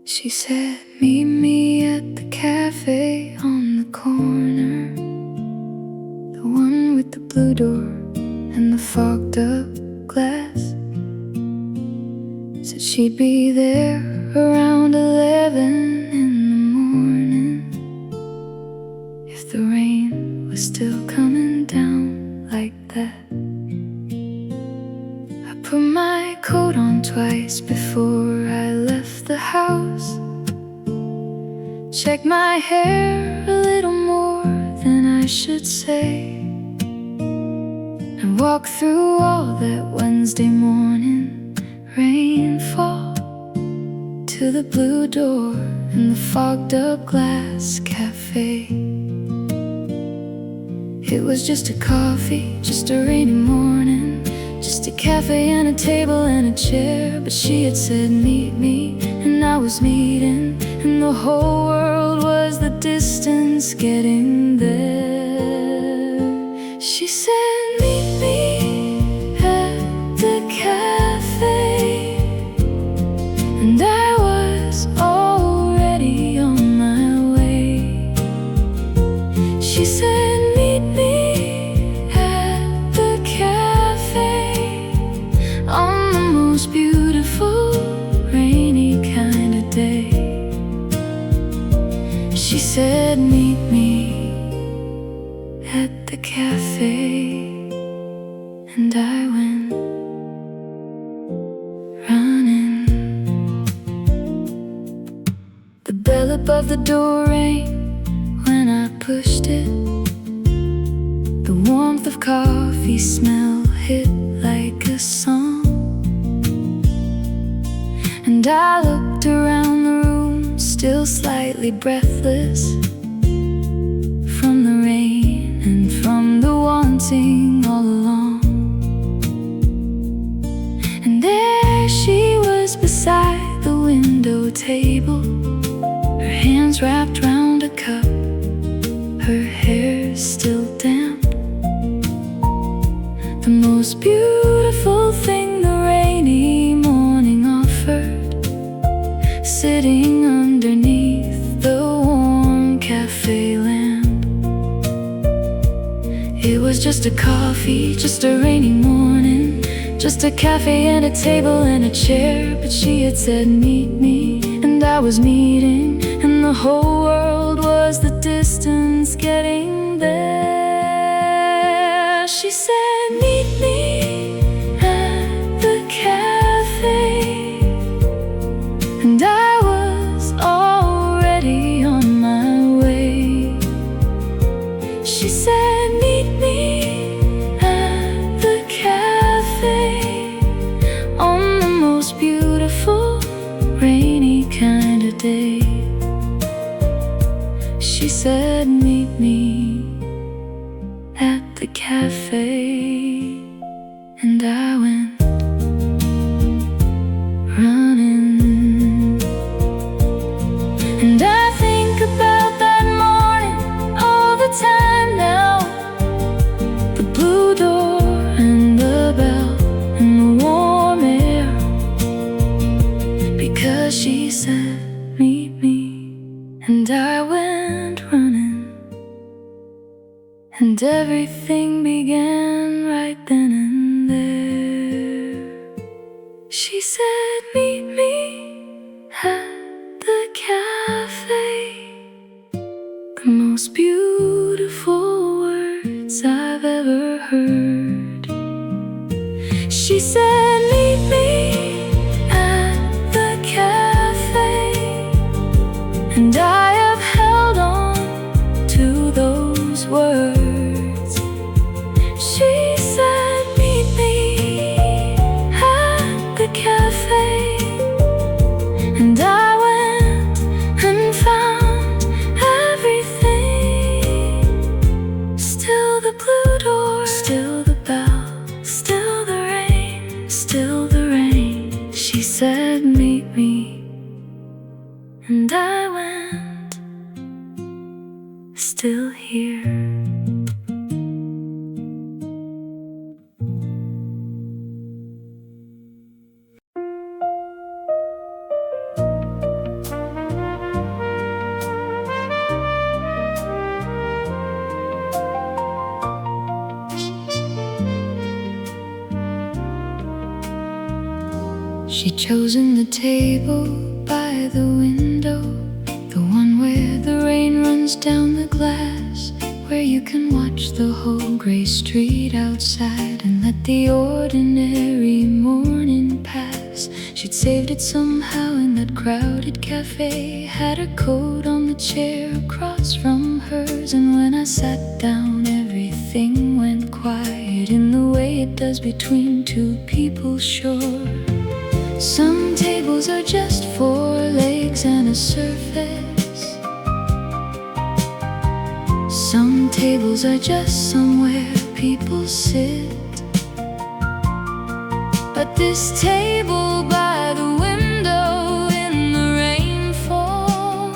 She said, meet me at the cafe on the corner, the one with the blue door and the fogged up glass. Said she'd be there around 11 in the morning, if the rain was still coming down like that. I put my coat on twice before I left the house, checked my hair a little more than I should say, and walked through all that Wednesday morning rainfall to the blue door and the fogged up glass cafe. It was just a coffee, just a rainy morning, just a cafe and a table and a chair. But she had said meet me, and I was meeting, and the whole world was the distance getting there. She said meet me at the cafe, and I was already on my way. She said meet me at the cafe on the most beautiful rainy kind of day. She said meet me at the cafe, and I went running. The bell above the door rang when I pushed it. The warmth of coffee smell hit like a song, and I looked around the room, still slightly breathless from the rain and from the wanting all along. And there she was beside the window table, her hands wrapped round a cup, her hair still damp. The most beautiful thing the rainy morning offered, sitting underneath the warm cafe lamp. It was just a coffee, just a rainy morning, just a cafe and a table and a chair. But she had said meet me, and I was meeting, and the whole world was the distance getting there. She said meet me at the cafe, and I was already on my way. She said meet me at the cafe on the most beautiful rainy kind of day. She said meet me at the cafe, and I went running. And I think about that morning all the time now, the blue door and the bell and the warm air, because she said meet me, and I went running. And everything began right then and there. She said meet me at the cafe, the most beautiful words I've ever heard. She said meet me at the cafe, and I have held on to those words. She said meet me at the cafe, and I went and found everything still here. She'd chosen the table by the window, the one where the rain runs down the glass, where you can watch the whole gray street outside and let the ordinary morning pass. She'd saved it somehow in that crowded cafe, had her coat on the chair across from hers, and when I sat down everything went quiet in the way it does between two people, sure. Some tables are just four legs and a surface. Some tables are just somewhere people sit. But this table by the window in the rainfall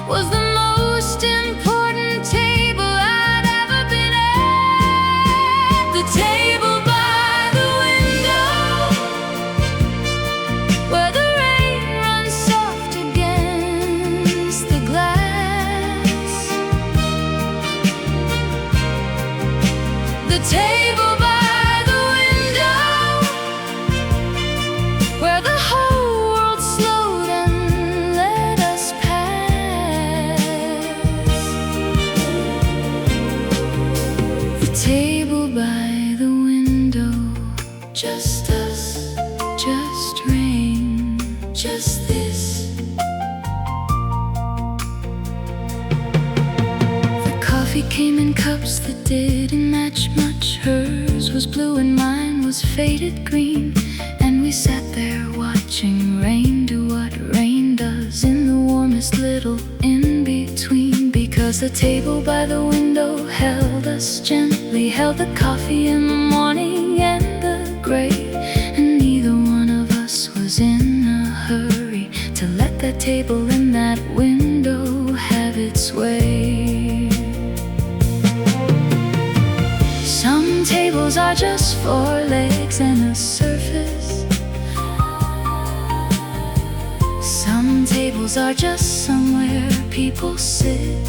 was the most important table I'd ever been at. The table by the window, where the rain runs soft against the glass. The table by the window, where the whole world slowed and let us pass. The table by the window, just us, just rain, just this. The coffee came in cups that didn't match much. Hers was blue and mine was faded green, and we sat there watching rain do what rain does in the warmest little in-between. Because the table by the window held us gently, held the coffee in the morning and the gray, and neither one of us was in a hurry to let that table in that window have its way. Some tables are just four legs and a surface. Some tables are just somewhere people sit.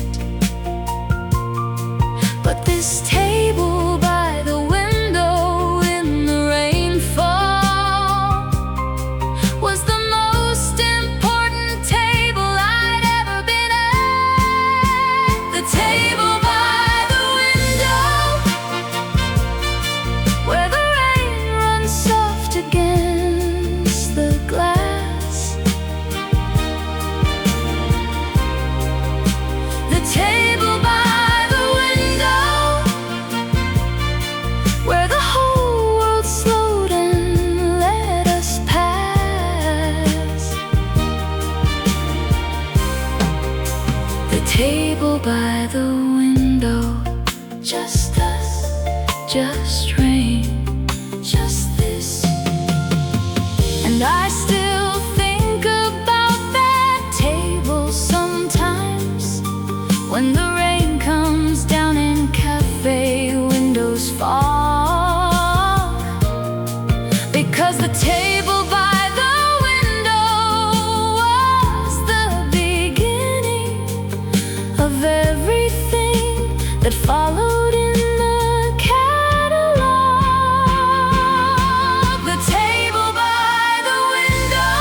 But this table by the window in the rainfall was the most important table I'd ever been at. The table by the window, where the rain runs soft against the glass. The table by the window, where the whole world slowed and let us pass. The table by the window, just us, just rain, just this. And I still think about that table sometimes, when the rain comes down and cafe windows fall. Because the table by the window was the beginning of everything that followed in the catalog. The table by the window,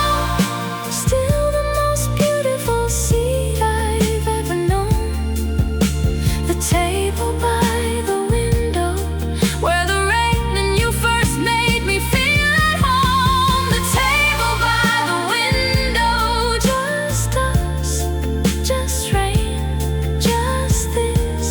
still the most beautiful seat I've ever known. The table by the window, where the rain and you first made me feel at home. The table by the window, just us, just rain, just this.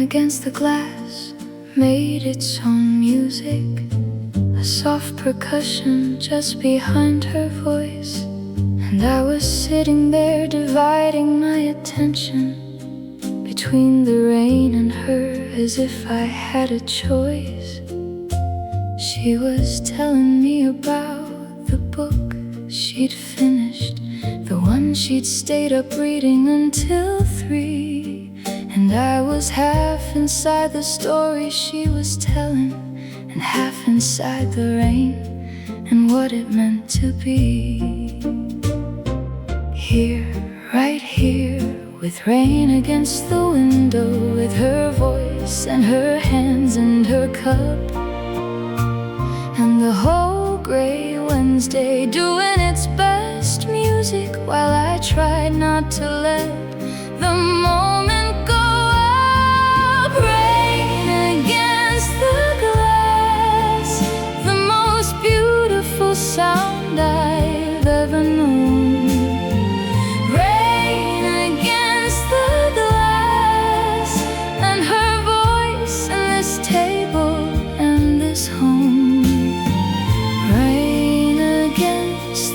against the glass made its own music, a soft percussion just behind her voice. And I was sitting there dividing my attention between the rain and her, as if I had a choice. She was telling me about the book she'd finished, the one she'd stayed up reading until 3. And I was half inside the story she was telling, and half inside the rain and what it meant to be. Here, right here, with rain against the window, with her voice and her hands and her cup, and the whole gray Wednesday doing its best music, while I tried not to let the moment go up. Rain against the glass, the most beautiful sound I've ever known.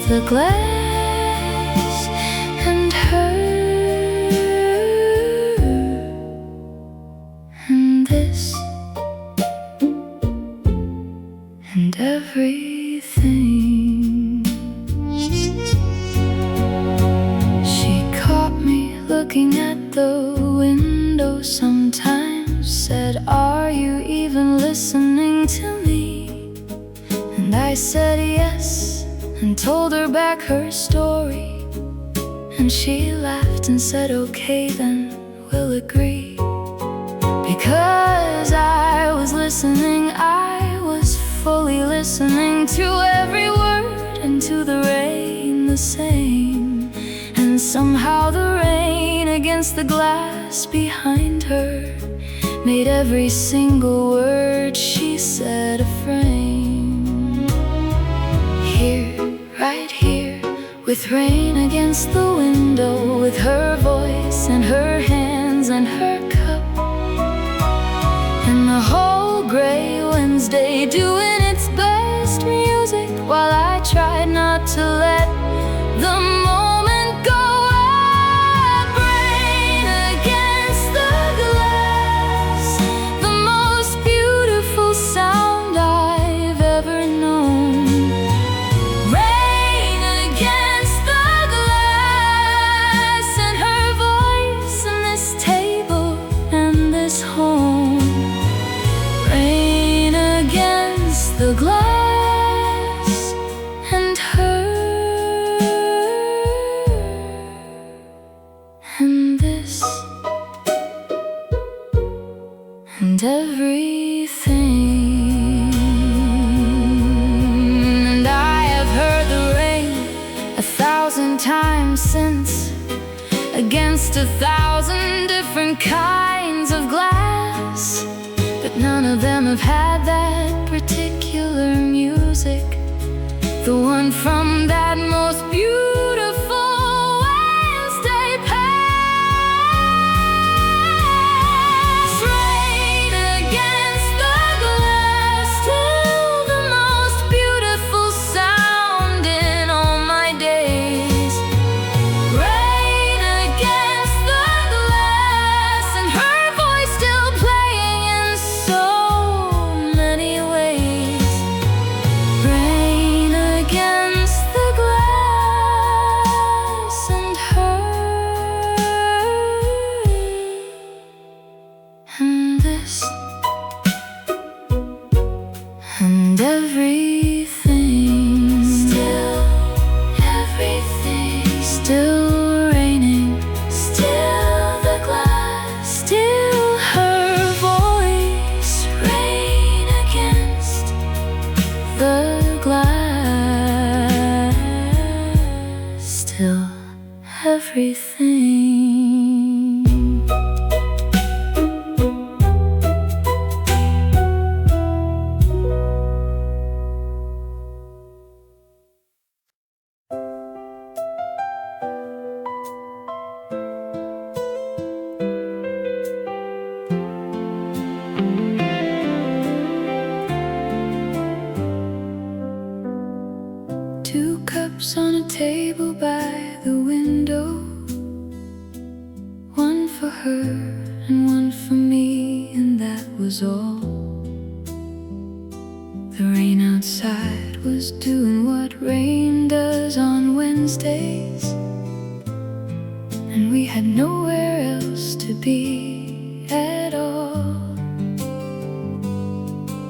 The glass and her, and this and everything. She caught me looking at the window sometimes, said, "Are you even listening to me?" And I said yes, and told her back her story. And she laughed and said, "Okay, then we'll agree." Because I was listening, I was fully listening to every word, and to the rain the same. And somehow the rain against the glass behind her made every single word she said a frame. Here, right here, with rain against the window, with her voice and her hands and her cup, and the whole gray Wednesday doing its best music, while I tried not to let the moment go up. Rain against the glass, the most beautiful sound I've ever known. The glass and her, and this and everything. And I have heard the rain 1,000 times since, against 1,000 different kinds of glass, but none of them have had that particular music, the one from that most beautiful Wednesday past. Rain against the glass, still the most beautiful sound in all my days. Rain against the glass, and her voice still playing in so many ways. Rain against the glass and her, and this and everything. Still everything, still raining, still the glass, still her voice. Rain against the glass, still everything. cups on a table by the window, one for her and one for me, and that was all. The rain outside was doing what rain does on Wednesdays, and we had nowhere else to be at all.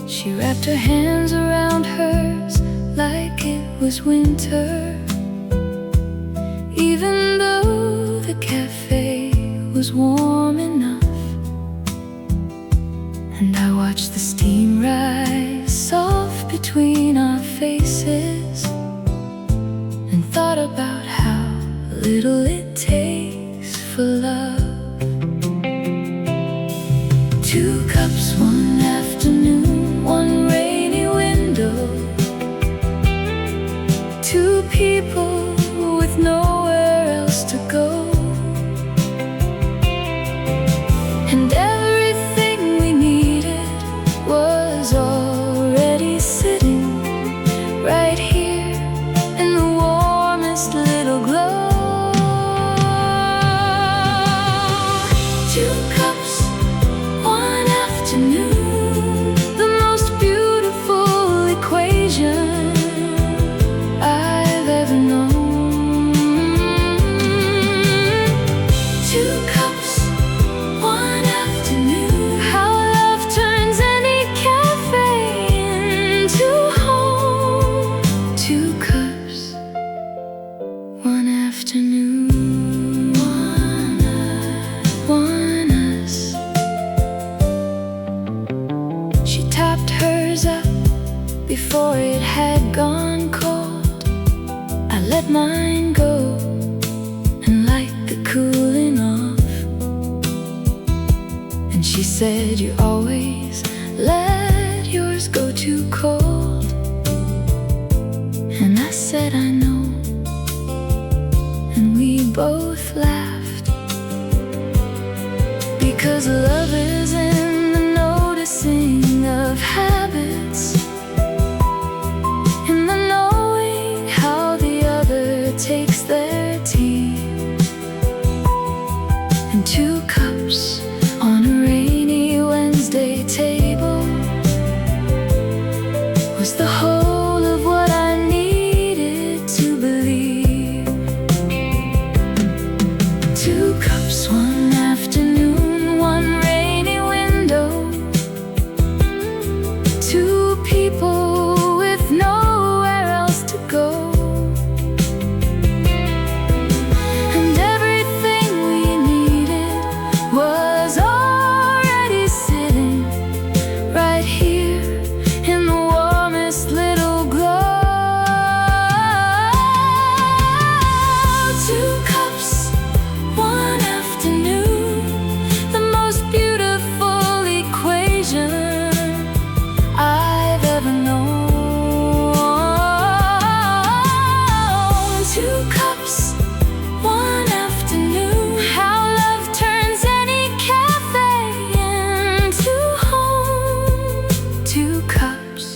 She wrapped her hands around hers like it was winter, even though the cafe was warm enough. And I watched the steam rise soft between our faces, and thought about how little it takes for love. 2 cups one afternoon, one rainy window, 2 people with nowhere else to go. And everything we needed was already sitting right here in the warmest little glow. 2 cups one afternoon, the most beautiful equation I've ever known. 2 cups one afternoon, how love turns any cafe into home. 2 cups one afternoon, one us. She topped hers up before it had gone cold. I let mine go and light the cooling off. And she said, you always let yours go too cold. And I said, I know. And we both laughed, because love is in the noticing of habits, in the knowing how the other takes their tea. And 2 cups on a rainy Wednesday table was the whole of what I needed to believe. 2 cups one afternoon, one rainy window, 2 people with nowhere else to go. And everything we needed was already sitting right here in the warmest little glow. 2 cups one afternoon, the most beautiful equation I've ever known. 2 cups one afternoon, how love turns any cafe into home. 2 cups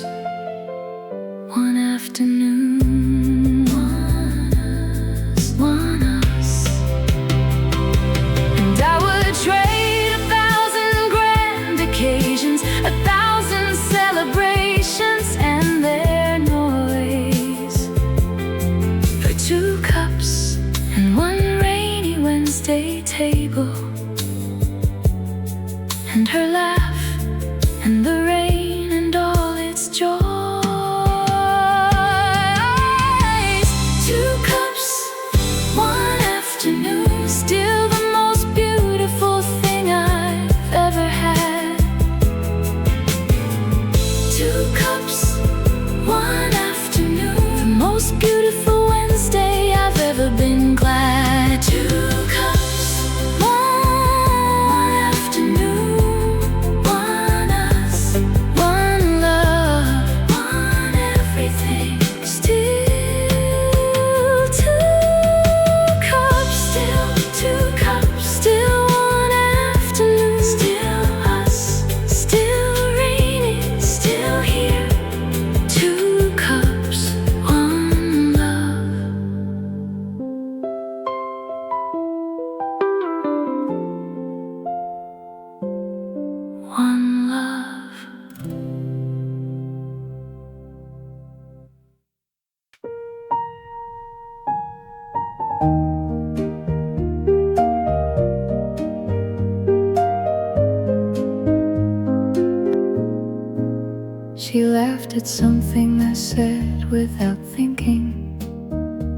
one afternoon, one us. And I would trade 1,000 grand occasions, 1,000 celebrations and their noise, for 2 cups and one rainy Wednesday table, and her laugh and the rain and all its joys. 2 cups one afternoon, still the most beautiful thing I've ever had. 2 cups one afternoon, the most beautiful Wednesday I've ever been glad. 2 cups one afternoon, one us. She laughed at something I said without thinking,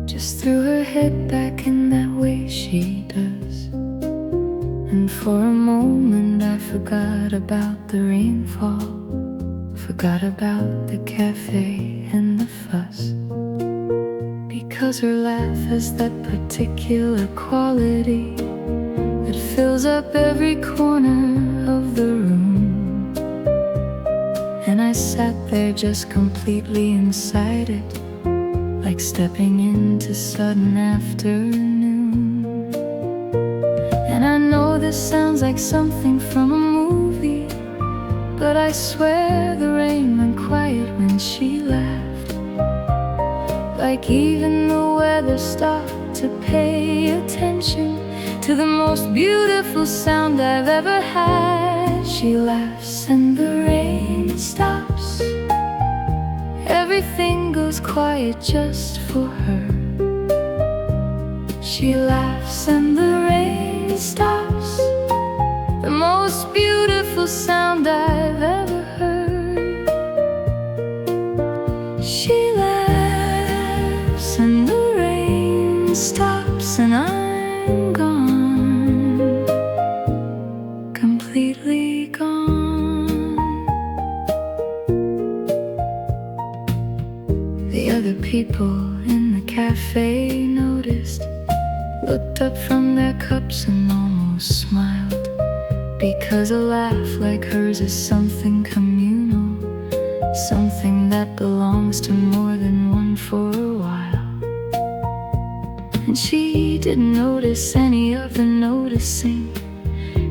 just threw her head back in that way she does. And for a moment I forgot about the rainfall, forgot about the cafe and the fuss, because her laugh has that particular quality that fills up every corner of the room. And I sat there just completely inside it, like stepping into sudden afternoon. And I know this sounds like something from a movie, but I swear the rain went quiet when she laughed, like even the weather stopped to pay attention to the most beautiful sound I've ever had. She laughs and the rain stops, everything goes quiet just for her. She laughs and the rain stops, the most beautiful sound I've ever heard. She laughs and the rain stops, and I'm gone, completely gone. The other people in the cafe noticed, looked up from their cups and almost smiled, because a laugh like hers is something communal, something that belongs to more than one for a while. And she didn't notice any of the noticing,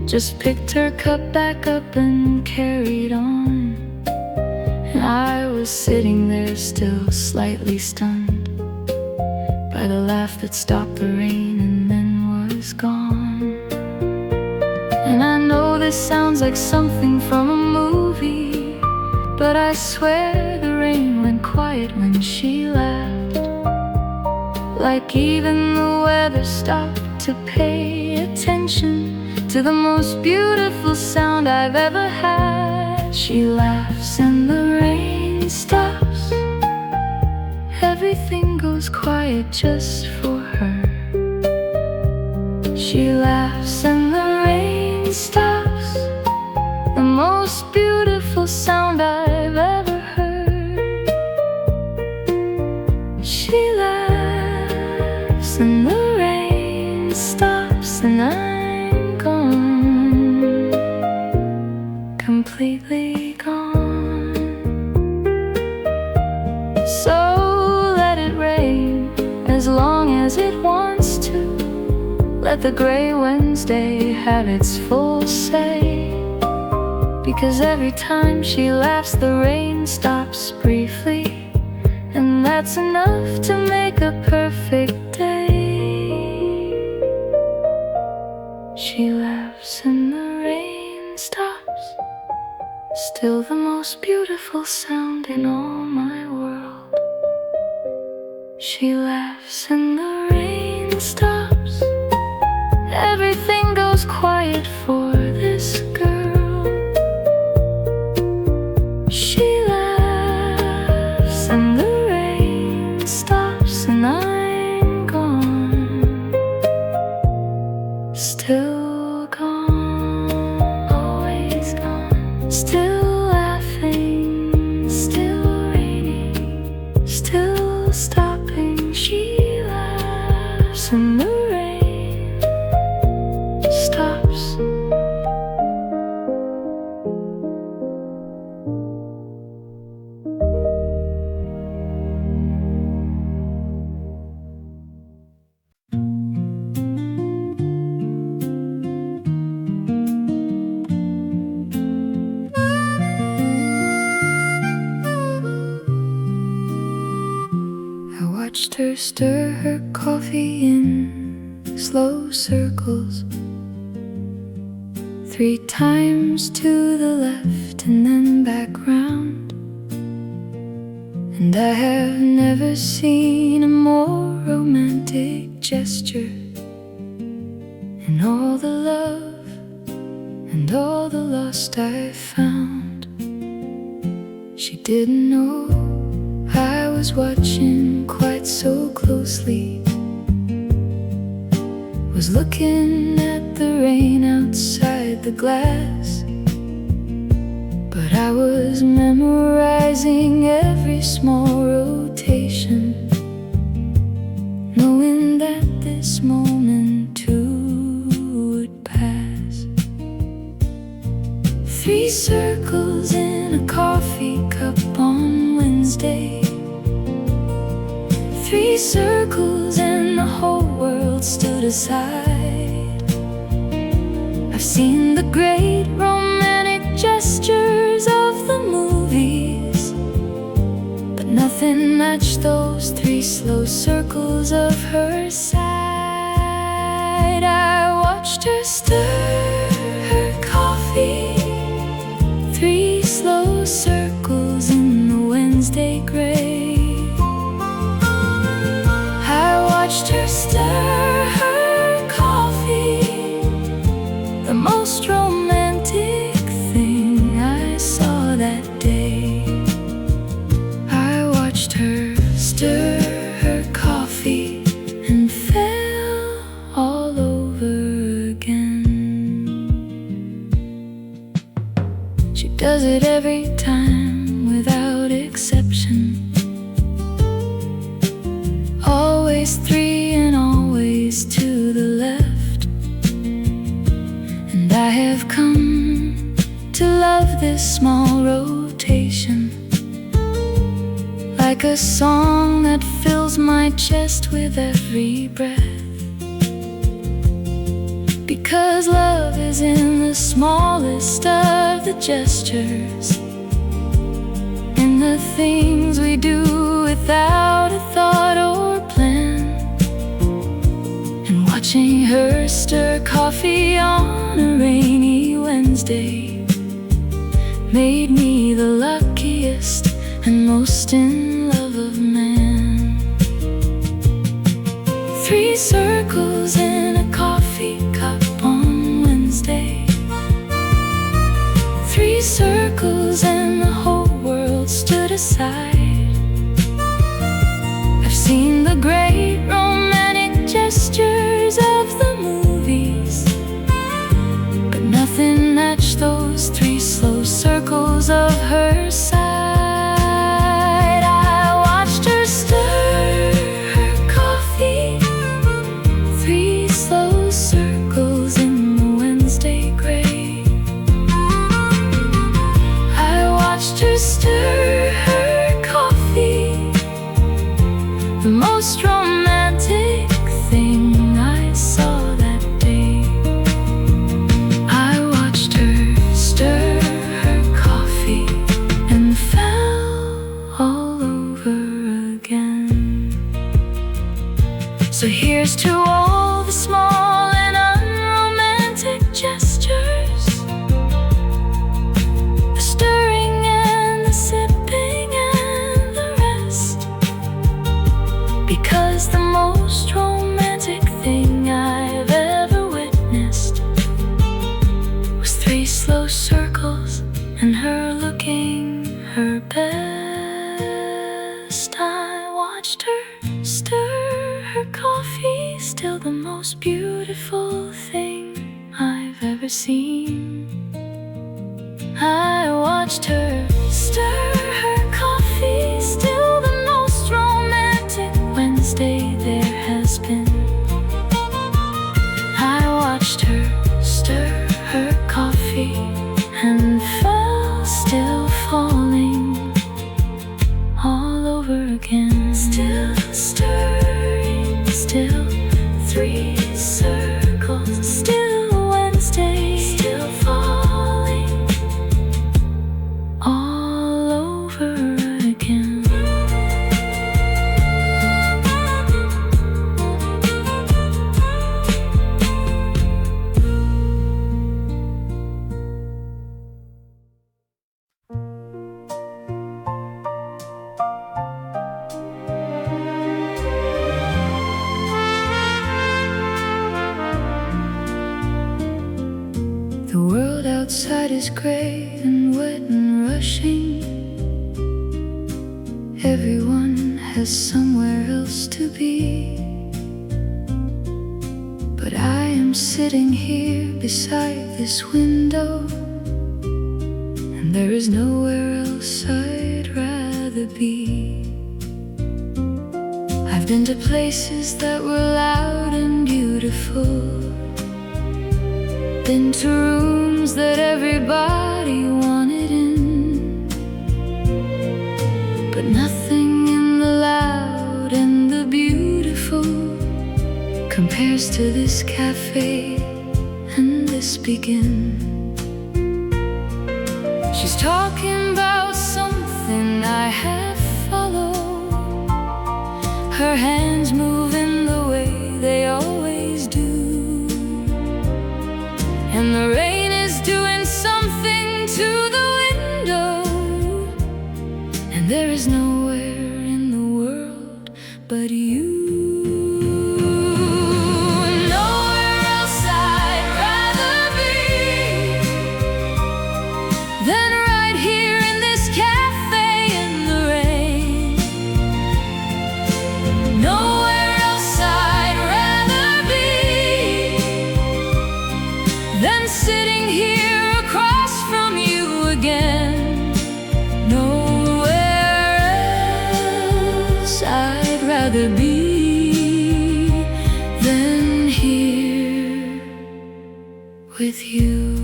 just picked her cup back up and carried on. And I was sitting there still slightly stunned by the laugh that stopped the rain and then was gone. And I know this sounds like something from a movie, but I swear the rain went quiet when she laughed, like even the weather stopped to pay attention to the most beautiful sound I've ever had. She laughs and the rain stops, everything goes quiet just for her. She laughs and the rain stops, the most beautiful sound I've ever heard. She laughs and the rain stops, and I'm gone, completely gone. So let it rain as long as it wants to, let the gray Wednesday have its full say, because every time she laughs the rain stops briefly, and that's enough to make a perfect day. She laughs and the rain stops, still the most beautiful sound in all my world. She laughs and the rain stops, everything goes quiet for this girl. She laughs and the rain stops, and I'm gone, still gone, always gone, still laughing, still raining, still stopping. She laughs and the rain stops. I watched her stir her coffee in slow circles, 3 times to the left and then back round. And I have never seen a more romantic gesture, in all the love and all the lost I've found. She didn't know I was watching quite so closely. Was looking at the rain outside the glass, but I was memorizing every small rotation, knowing that this moment too would pass. 3 circles in a coffee cup on Wednesday. 3 circles and the whole world stood aside. I've seen the great romantic gestures of the movies, but nothing matched those 3 slow circles of her side. I watched her stir her coffee, 3 slow circles in the Wednesday gray. I watched her stir her coffee, the most romantic thing I saw that day. I watched her stir her coffee and fell all over again. She does it every time without exception. Always 3 and always to the left. And I have come to love this small rotation, like a song that fills my chest with every breath. Because love is in the smallest of the gestures, in the things we do without a thought or plan. And watching her stir coffee on a rainy Wednesday made me the luckiest and most in love of man. 3 circles in a coffee cup on Wednesday. 3 circles and the whole world stood aside. I've seen the great romantic gestures of the movies, but nothing matched those 3 slow circles of her side. I watched her stir her coffee, 3 slow circles in the Wednesday gray. I watched her stir her coffee, the most romantic thing I saw that day. I watched her stir her coffee and fell all over again. So here's to all the small and unromantic gestures, the stirring and the sipping and the rest. Because the most romantic thing I've ever witnessed was 3 slow circles and her looking her best. I watched her stir her coffee, still the most beautiful thing I've ever seen. I watched her stir her coffee, still the most romantic Wednesday there has been. I watched her stir her coffee and fell, still falling all over again. Still stirring, still 3 circles, still Wednesday, still falling all over again. The world outside is gray and wet and rushing. Everyone has somewhere else to be, but I am sitting here beside this window, and there is nowhere else I'd rather be. I've been to places that were loud and beautiful, been to rooms that everybody wanted in, but nothing in the loud and the beautiful compares to this cafe and this begin. She's talking about something I have followed, her hands moving the way they always do, and the rain is doing something to the window, and there is nowhere in the world but you. Nowhere else I'd rather be than right here in this cafe in the rain. Nowhere else I'd rather be than sitting here across from you again. Nowhere else I'd rather be than here with you.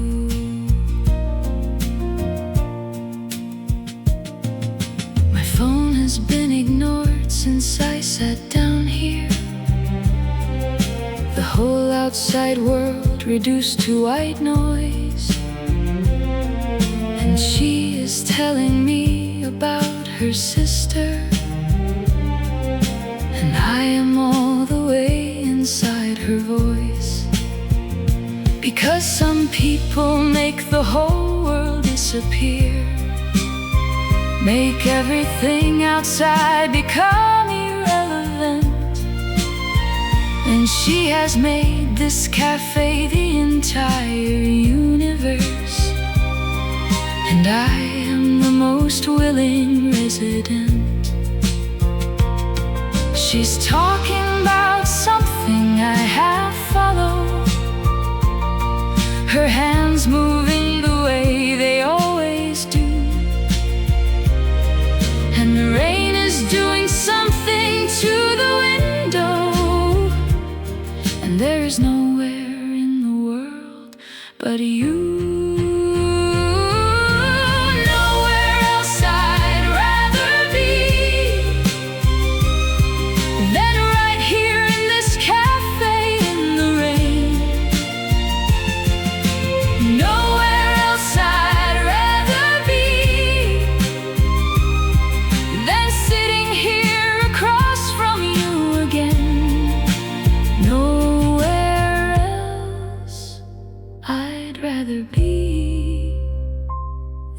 My phone has been ignored since I sat down here. The whole outside world reduced to white noise, and she is telling me about her sister, and I am all the way inside her voice, because some people make the whole world disappear, make everything outside become irrelevant. And she has made this cafe the entire universe, and I am the most willing resident. She's talking about something I have followed, her hands moving the way they always do, and the rain is doing something to the window, and there is nowhere in the world but you. Nowhere else I'd rather be than right here in this cafe in the rain. Nowhere else I'd rather be than sitting here across from you again. Nowhere else I'd rather be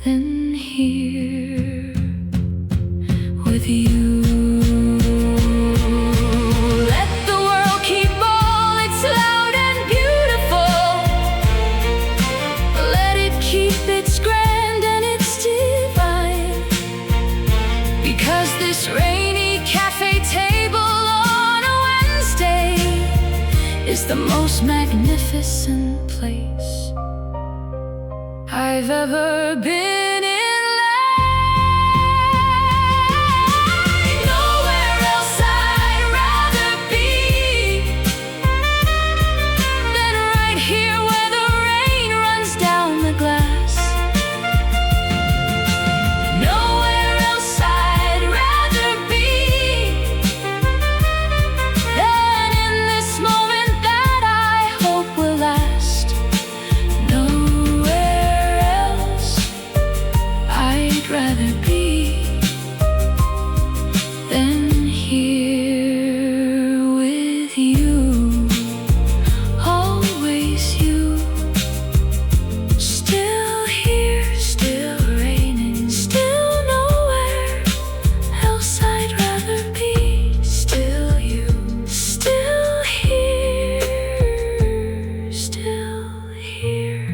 than here with you. Let the world keep all its loud and beautiful, let it keep its grand and its divine, because this rainy cafe table on a Wednesday is the most magnificent place I've ever been in. Nowhere else I'd rather be than right here where the rain runs down the glass. Nowhere else I'd rather be than in this moment that I hope will last. Nowhere else I'd rather be than here with you. Always you. Still here, still raining, still nowhere else I'd rather be. Still you, still here, still here.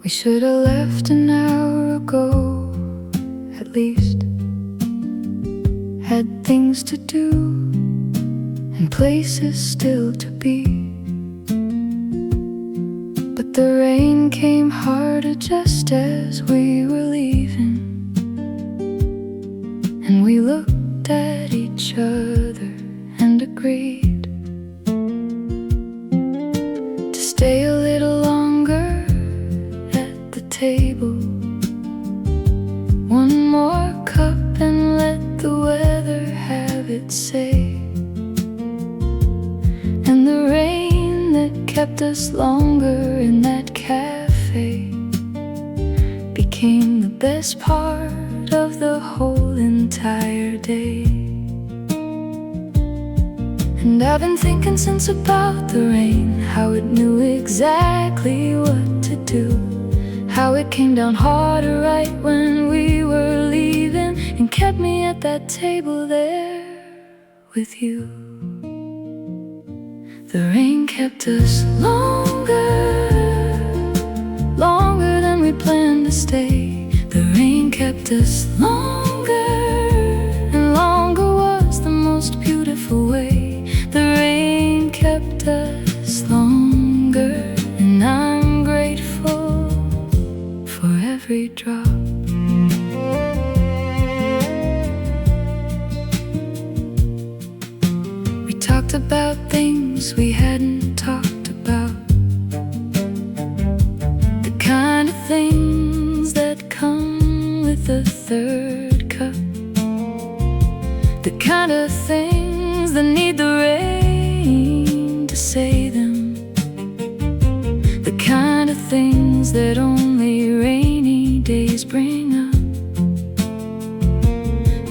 We should have left an hour ago, at least. Had things to do and places still to be. But the rain came harder just as we were leaving, and we looked at each other and agreed to stay a little longer at the table. One more cup and let the weather have its say. And the rain that kept us longer in that cafe became the best part of the whole entire day. And I've been thinking since about the rain, how it knew exactly what to do, how it came down harder right when we were leaving, and kept me at that table there with you. The rain kept us longer than we planned to stay. The rain kept us longer, and longer was the most beautiful way. The rain kept us longer, and I'm grateful for every drop. We talked about things we hadn't talked about, the kind of things that come with a third cup, the kind of things that need the rain to say them, the kind of things that only rainy days bring up.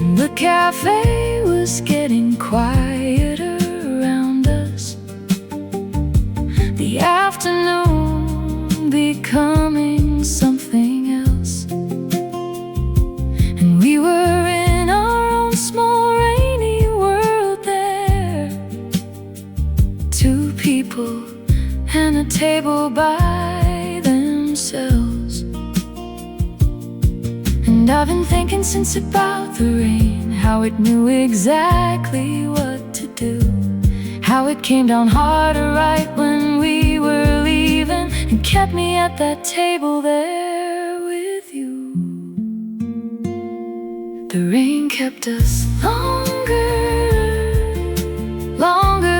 And the cafe was getting quieter around us, the afternoon becoming something else, and we were in our own small rainy world there. Two people and a table by themselves. And I've been thinking since about the rain, how it knew exactly what to do, how it came down harder right when we were leaving, and kept me at that table there with you. The rain kept us longer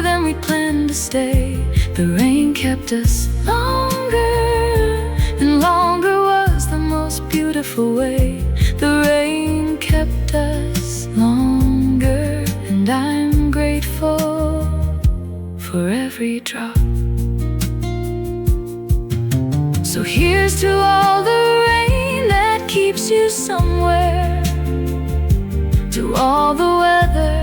than we planned to stay. The rain kept us longer, and longer was the most beautiful way. The rain kept us longer, and I'm grateful for every drop. So here's to all the rain that keeps you somewhere, to all the weather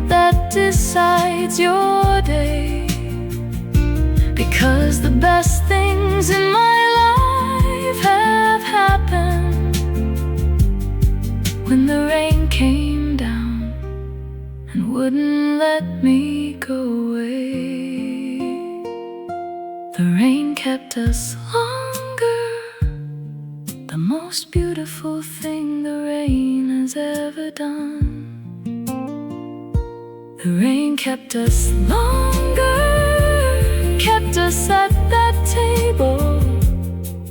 that decides your day, because the best things in my life have happened when the rain came down and wouldn't let me go away. The rain kept us longer, the most beautiful thing the rain has ever done. The rain kept us longer, kept us at that table,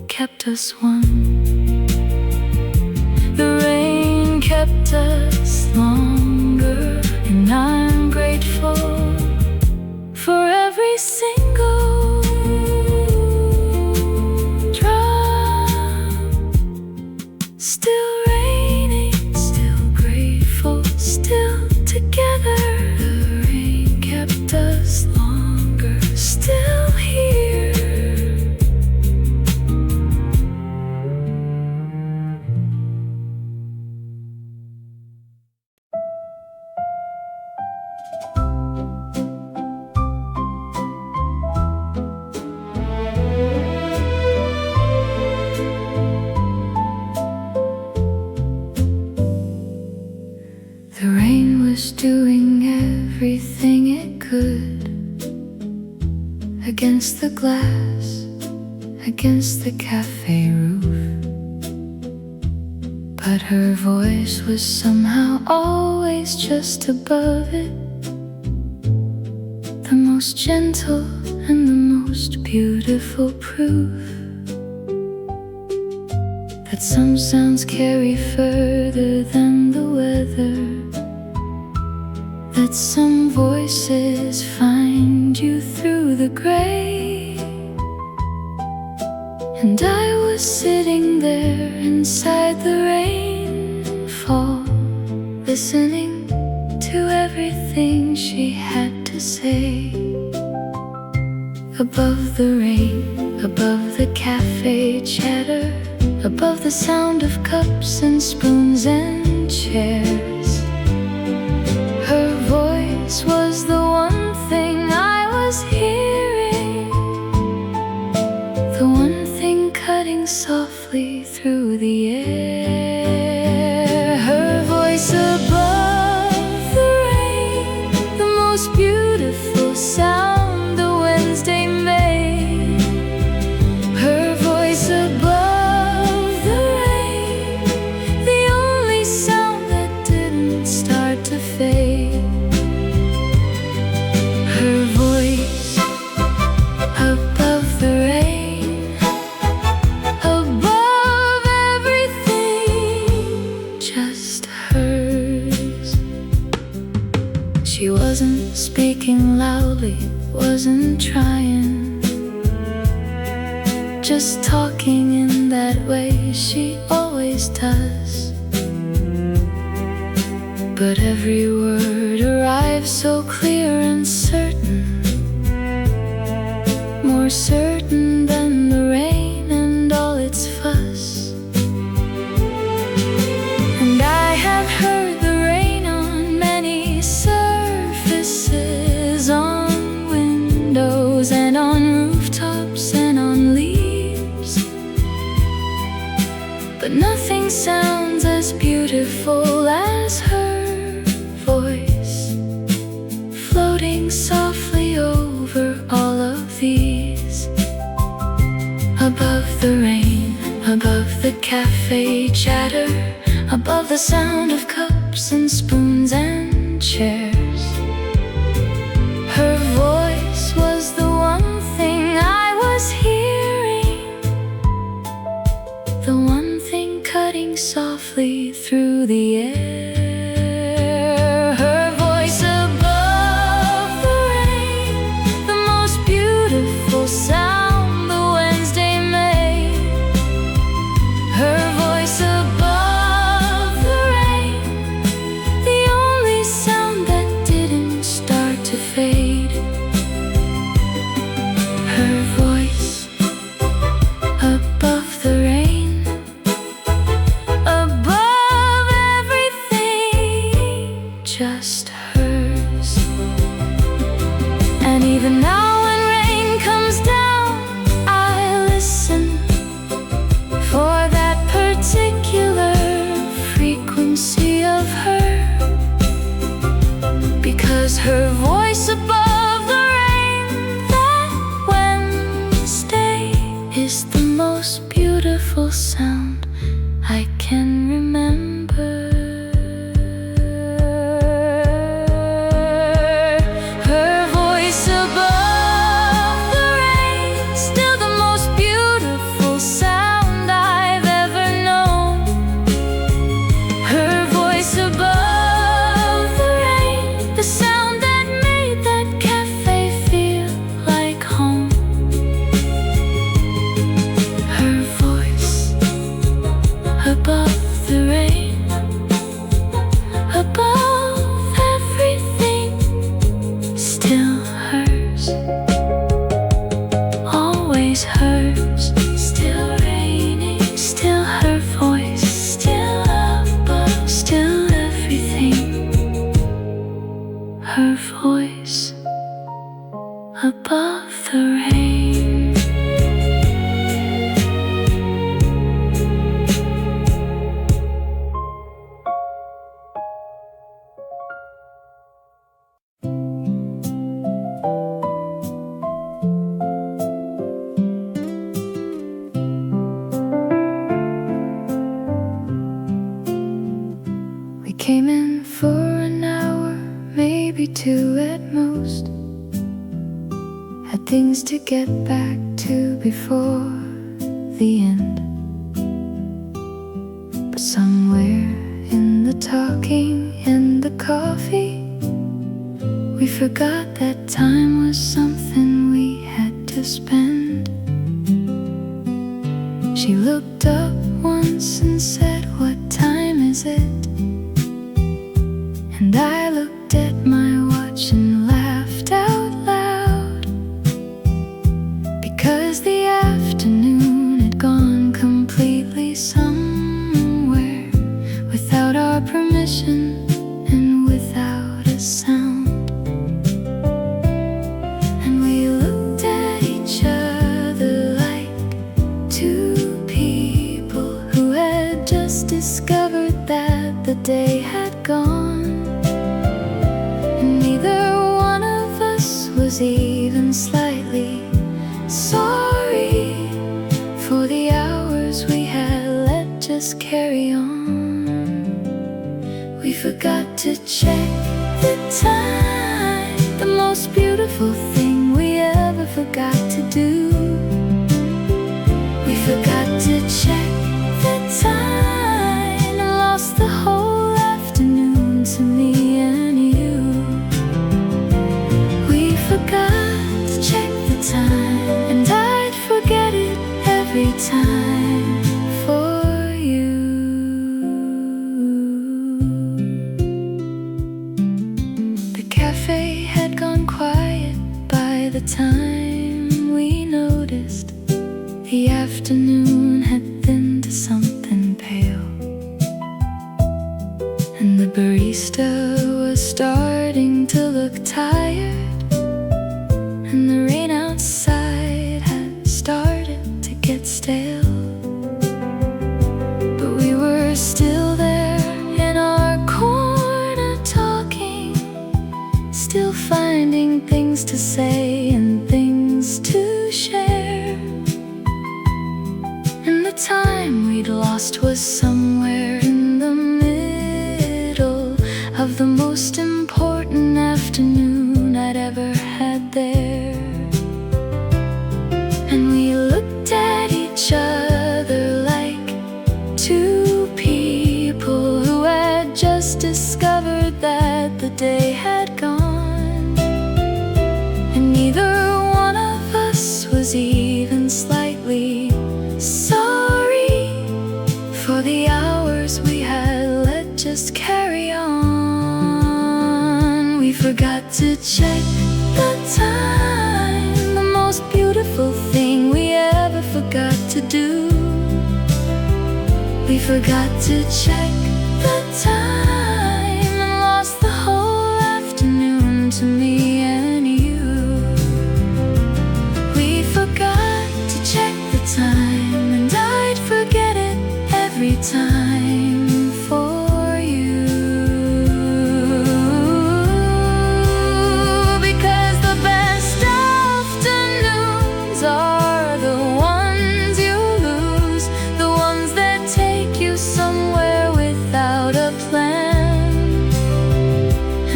kept us one. The rain kept us longer, and I'm grateful for every single drop. Still raining, still grateful, still together. The rain kept us longer, still here. The rain was doing everything it could against the glass, against the cafe roof. But her voice was somehow always just above it, the most gentle and the most beautiful proof that some sounds carry further than the weather, that some voices find you through the gray. And I was sitting there inside the rainfall, listening to everything she had to say. Above the rain, above the cafe chatter, above the sound of cups and spoons and chairs, her voice was the one thing I was hearing, the one thing cutting softly through the air. Her voice above the rain, the most beautiful sound the Wednesday made. Her voice above the rain, the only sound that didn't start to fade. Her voice above the rain, above everything, just hers. She wasn't speaking loudly, wasn't trying, just talking in that way she always does. But every word arrives so clear and certain, more certain than the rain and all its fuss. And I have heard the rain on many surfaces, on windows and on rooftops and on leaves, but nothing sounds as beautiful as her voice, floating softly over all of these. Above the rain, above the cafe chatter, above the sound of cups and spoons and chairs, her voice was the one thing I was hearing, the one thing cutting softly through the air. Her voice above the rain, the most beautiful sound the Wednesday made. Her voice above the rain, the only sound that didn't start to fade. Her voice above the rain, above everything, just hers. And even now when rain comes down, I listen for that particular frequency of her, because her voice above the rain that Wednesday is the most beautiful sound I can remember. Her voice above the rain, still the most beautiful sound I've ever known. Her voice above the rain, the sound that made that cafe feel like home. Her voice above the rain, above everything, still hers, always hers. Still raining, still her voice, still above, still everything. Her voice above the rain. things to get back to before the end. But somewhere in the talking and the coffee, we forgot that time was something we had to spend. She looked up once and said, "What time is it?" And I looked at my watch and laughed out loud, because the afternoon had gone completely somewhere without our permission and without a sound. And we looked at each other like two people who had just discovered that the day had gone. And neither one of us was even slightly sorry for the hours we had let just carry on. We forgot to check the time, the most beautiful thing we ever forgot to do. We forgot to check the time and lost the whole afternoon to me and you. We forgot to check the time, and I'd forget it every time for you. The cafe had gone quiet by the time we noticed. The afternoon had thinned to something pale, and the barista was starting to look tired, and the rain outside had started to get stale. But we were still there in our corner talking, still finding things to say and things to share. And the time we'd lost was somewhere in the middle of the most important afternoon I'd ever had there. And we looked at each other like two people who had just discovered that the day had gone. And neither one of us was even slightly sorry for the hours we had let just carry on. We forgot to check the time, the most beautiful thing we ever forgot to do. We forgot to check the time and lost the whole afternoon to me and you. We forgot to check the time, and I'd forget it every time for you. Because the best afternoons are the ones you lose, the ones that take you somewhere without a plan.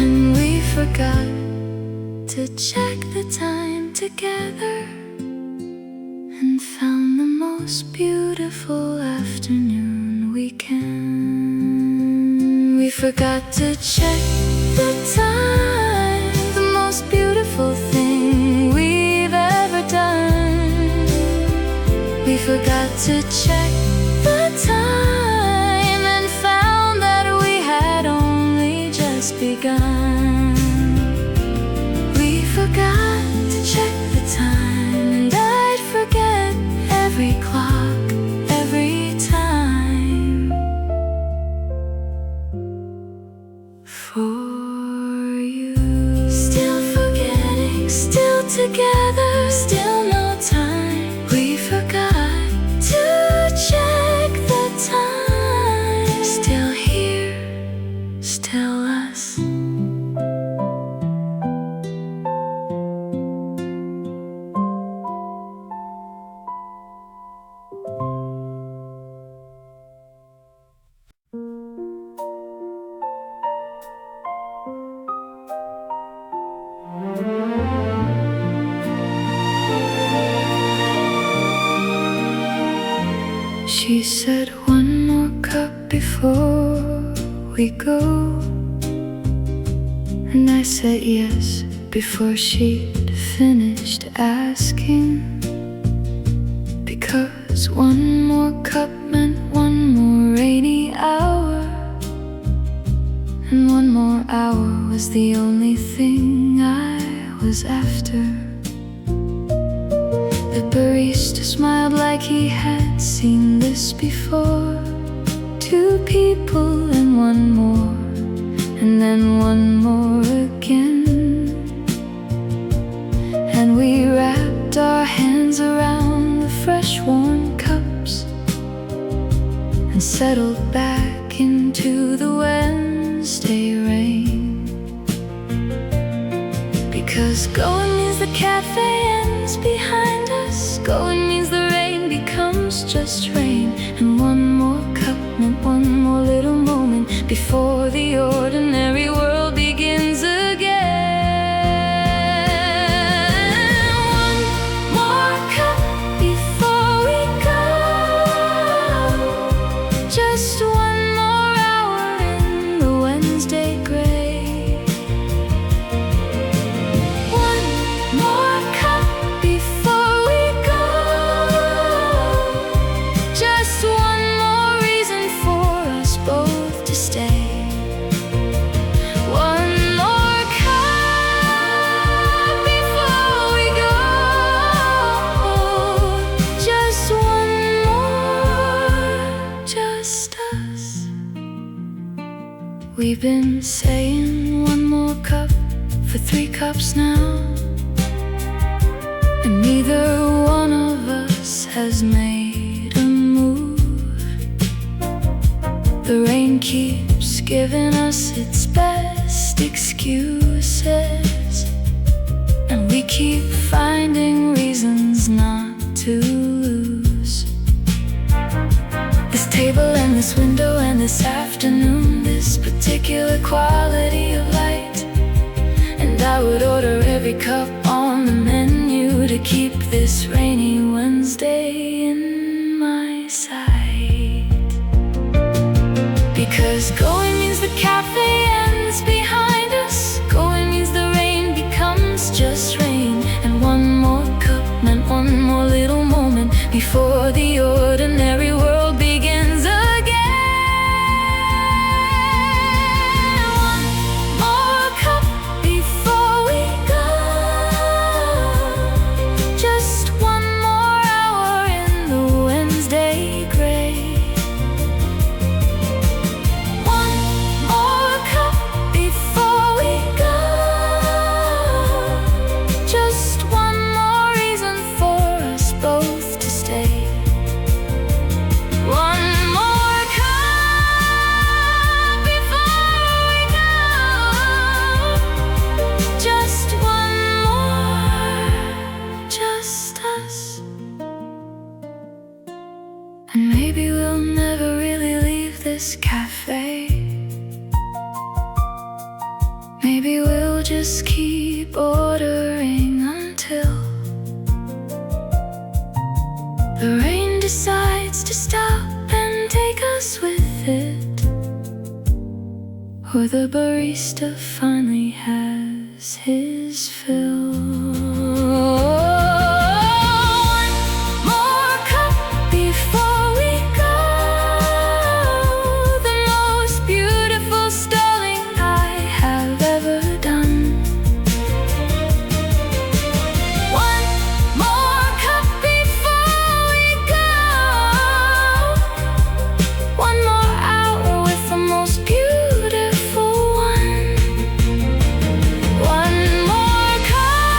And we forgot to check the time together, and found the most beautiful afternoon we can. We forgot to check the time, the most beautiful thing we've ever done. We forgot to check the time and found that we had only just begun. We forgot to check the time, and I'd forget every clock, every time for you. Still forgetting, still together, still no time. We forgot to She said, one more cup before we go. And I said yes before she'd finished asking. Because one more cup meant one more rainy hour, and one more hour was the only thing I was after. The barista smiled like he had seen this before. Two people and one more, and then one more again. And we wrapped our hands around the fresh warm cups and settled back into the Wednesday rain. Because going means the cafe ends behind us. Going means the rain becomes just rain. And one more cup meant one more little moment before the ordinary world begins again. One more cup before we go. Just one more hour in the Wednesday gray. One more cup before we go. Just one more reason for us both to stay. One more cup before we go. Just one more, just us. We've been saying one more cup for 3 cups now, and neither one of us has made a move. The rain keeps giving us its best excuses, and we keep finding reasons not to lose. This table and this window and this afternoon, this particular quality of light. And I would order every cup on the menu to keep this rainy Wednesday in my sight. Because going means the cafe ends behind us. Going means the rain becomes just rain. And one more cup meant one more little moment before the ordinary world begins again. One more cup before we go. Just one more hour in the Wednesday gray. One more cup before we go. Just one more reason for us both to stay. One more cup before we go. Just one more, just us. And maybe we'll never really leave this cafe. Maybe we'll just keep ordering until the rain decides to stop and take us with it, or the barista finally has his fill. One more cup before we go. The most beautiful stalling I have ever done. One more cup before we go. One more hour with the most beautiful one. One more cup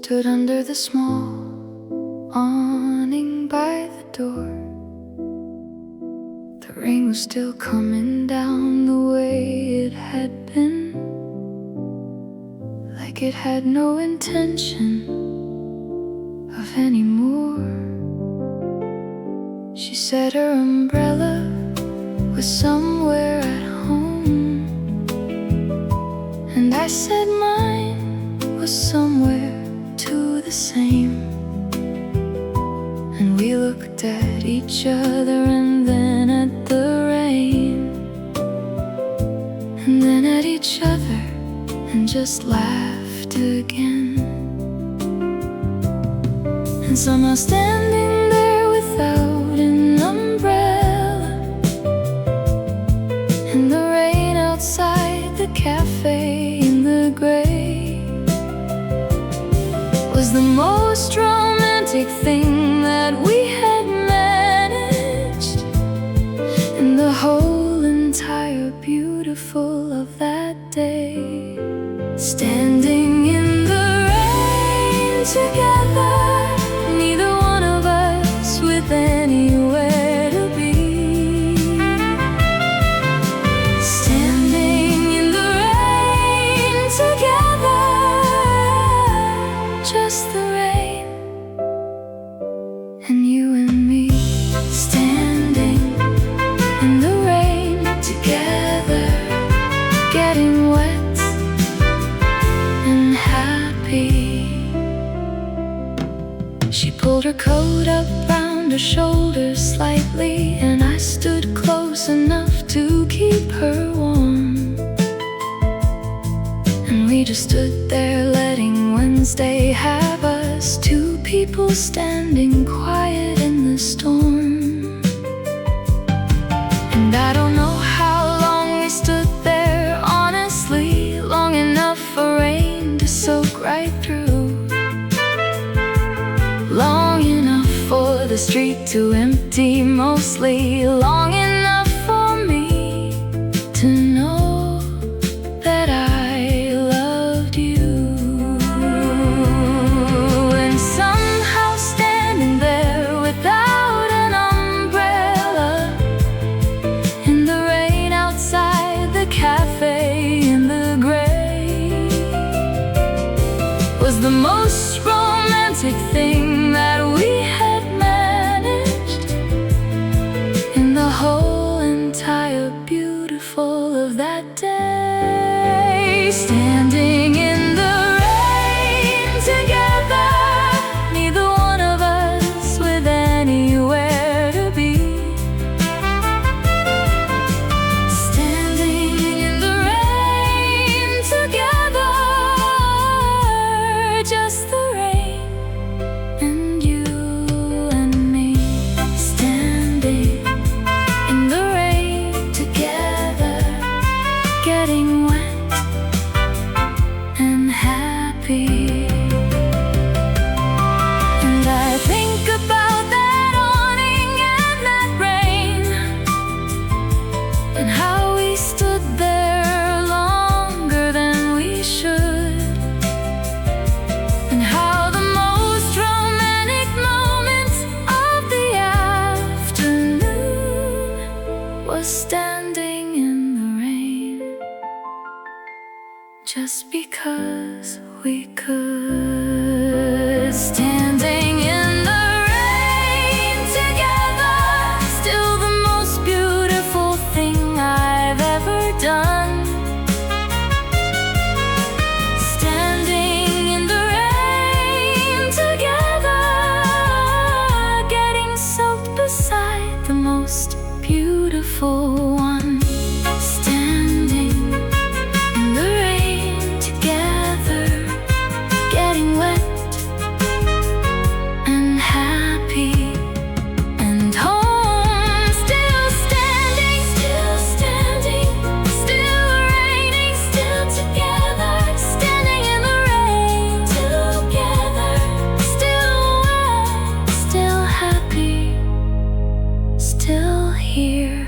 stood under the small awning by the door. The rain was still coming down the way it had been, like it had no intention of any more. She said her umbrella was somewhere at home, and I said mine was somewhere too the same. And we looked at each other and then at the rain, and then at each other and just laughed again. And somehow standing there without an umbrella in the rain outside the cafe in the gray was the most romantic thing that we had managed in the whole entire beautiful of that day. Standing in the rain together, neither one of us with anywhere to be. Standing in the rain together, just the rain and you and me. Standing in the rain together, getting wet and happy. She pulled her coat up round her shoulders slightly, and I stood close enough to keep her warm. And we just stood there letting Wednesday have us, two people standing quiet in the storm. And I don't know how long we stood there, honestly, long enough for rain to soak right through, long enough for the street to empty mostly, long enough for me to know that I loved you. And somehow standing there without an umbrella in the rain outside the cafe in the gray was the most romantic thing that we had managed in the whole entire beautiful of that day. Standing in the rain together, neither one of us with anywhere to be. Standing in the rain together, just the rain and you and me. Standing in the rain together, getting wet and happy. And I think about that awning and that rain, and how we stood there longer than we should, and how the most romantic moments of the afternoon was standing in the rain, just because we could. Standing in the rain together, still the most beautiful thing I've ever done. Standing in the rain together, getting soaked beside the most beautiful one. Standing in the rain together, getting wet and happy. And home, still standing, still raining, still together. Standing in the rain together, still wet, still happy, still here.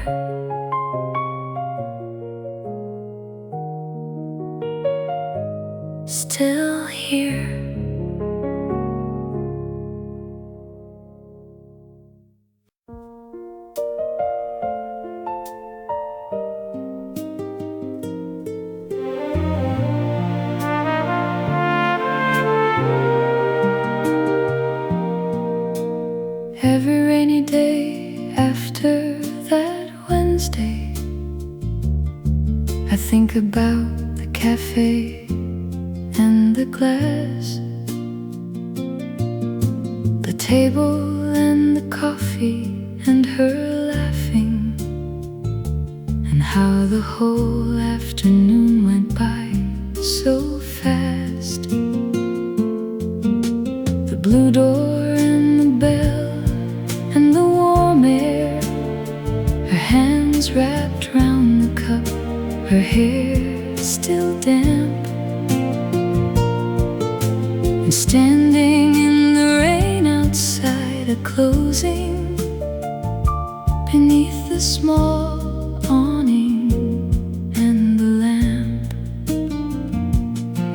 Still here. cafe and the glass, the table and the coffee and her laughing, and how the whole afternoon went by so fast. The blue door and the bell and the warm air, her hands wrapped round the cup, her hair still damp, and standing in the rain outside a closing beneath the small awning and the lamp.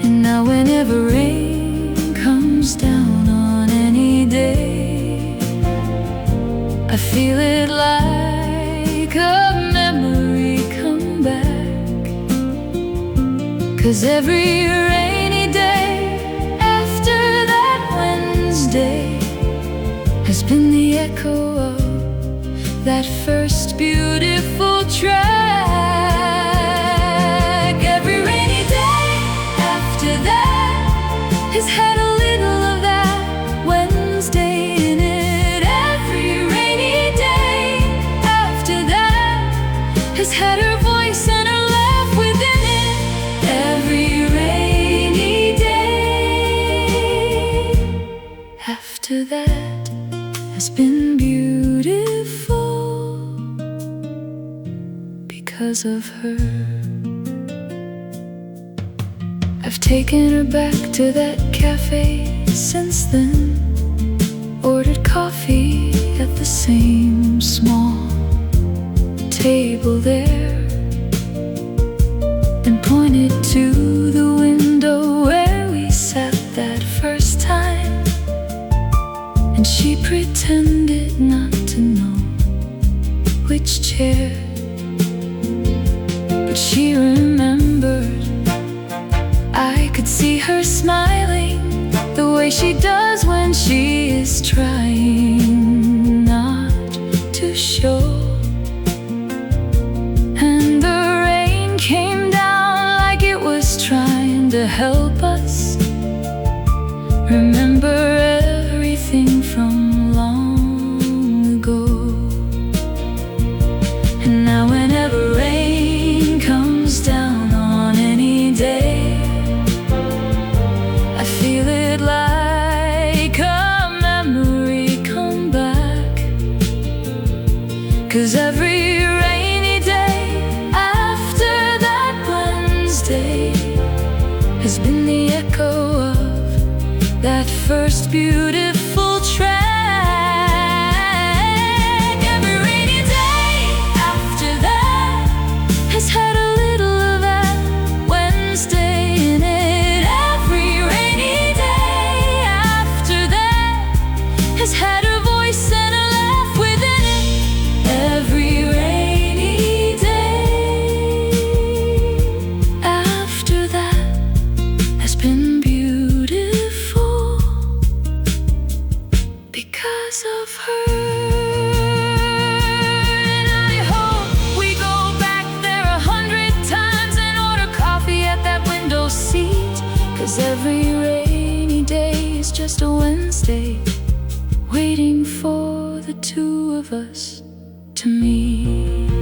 And now whenever rain comes down on any day, I feel it like a memory come back. 'Cause every rainy day after that Wednesday has been the echo of that first beautiful track. Every rainy day after that has had a little of that Wednesday in it. Every rainy day after that has had her voice and her laugh within it. Every rainy day after that has been beautiful because of her. I've taken her back to that cafe since then, ordered coffee at the same small table there, and pointed to the window where we sat that first time. And she pretended not to know which chair, but she remembered. I could see her smiling the way she does when she is trying not to show. And the rain came down like it was trying to help us remember everything from long ago. And now whenever rain comes down on any day, I feel it like a memory come back. 'Cause every rainy day after that Wednesday has been the echo of that first beautiful track. Every rainy day after that has had a little of that Wednesday in it. Every rainy day after that has had her voice and her laugh within it. Every rainy day after that has been beautiful because of her. And I hope we go back there 100 times and order coffee at that window seat. 'Cause every rainy day is just a Wednesday waiting for the two of us to meet.